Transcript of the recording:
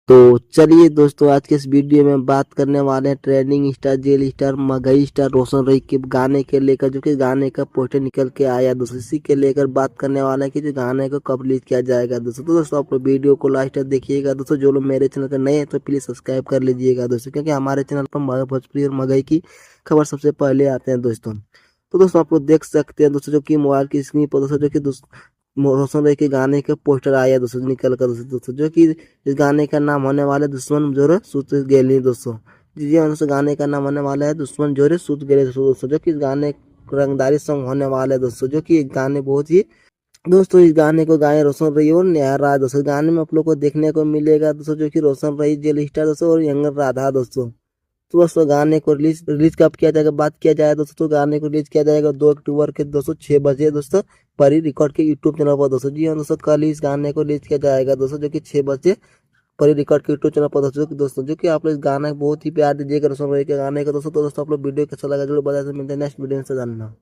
तो चलिए दोस्तों, आज के इस वीडियो में बात करने वाले हैं ट्रेंडिंग स्टार, जेल स्टार, मगही स्टार रोशन रई के गाने के लेकर, जो कि गाने का पोस्टर निकल के आया दोस्तों। इसी के लेकर बात करने वाले हैं कि जो गाने को कब रिलीज किया जाएगा दोस्तों। तो दोस्तों आप लोग वीडियो को लास्ट तक देखिएगा दोस्तों। जो लोग मेरे चैनल पर नए हैं तो प्लीज सब्सक्राइब कर लीजिएगा दोस्तों, क्योंकि हमारे चैनल पर भोजपुरी और मगही की खबर सबसे पहले आते हैं दोस्तों। तो दोस्तों आप लोग देख सकते हैं दोस्तों, जो कि मोबाइल की स्क्रीन पर दोस्तों, जो कि रोशन रई के गाने का पोस्टर आया दोस्तों निकल कर दोस्तों, जो कि इस गाने का नाम होने वाला है दुश्मन जोरे सुत गेली दोस्तों। जी हाँ दोस्तों, गाने का नाम होने वाला है दुश्मन जोरे सुत गेली दोस्तों, जो कि इस गाने रंगदारी सॉन्ग होने वाला है दोस्तों। जो कि गाने बहुत ही दोस्तों, इस गाने को गाए रोशन रई और नेहा राज दोस्तों। गाने में आप लोग को देखने को मिलेगा दोस्तों, जो कि रोशन रई, जेल स्टार दोस्तों और यंगर राधा दोस्तों। तो दोस्तों गाने को रिलीज रिलीज कब किया जाएगा, बात किया जाए दोस्तों, तो गाने को रिलीज किया जाएगा 2 अक्टूबर के दोस्तों 6 बजे दोस्तों, परी रिकॉर्ड के यूट्यूब चैनल पर दोस्तों। जी हाँ दोस्तों, कल ही इस गाने को रिलीज किया जाएगा दोस्तों, जो कि 6 बजे परी रिकॉर्ड के यूट्यूब चैनल पर दोस्तों। जो कि आप लोग इस गाना बहुत ही प्यार दीजिएगा रोशन रई के गाने का दोस्तों। तो दोस्तों आप लोग वीडियो कैसा लगा जरूर बताएं। मिलते हैं नेक्स्ट वीडियो से जानना।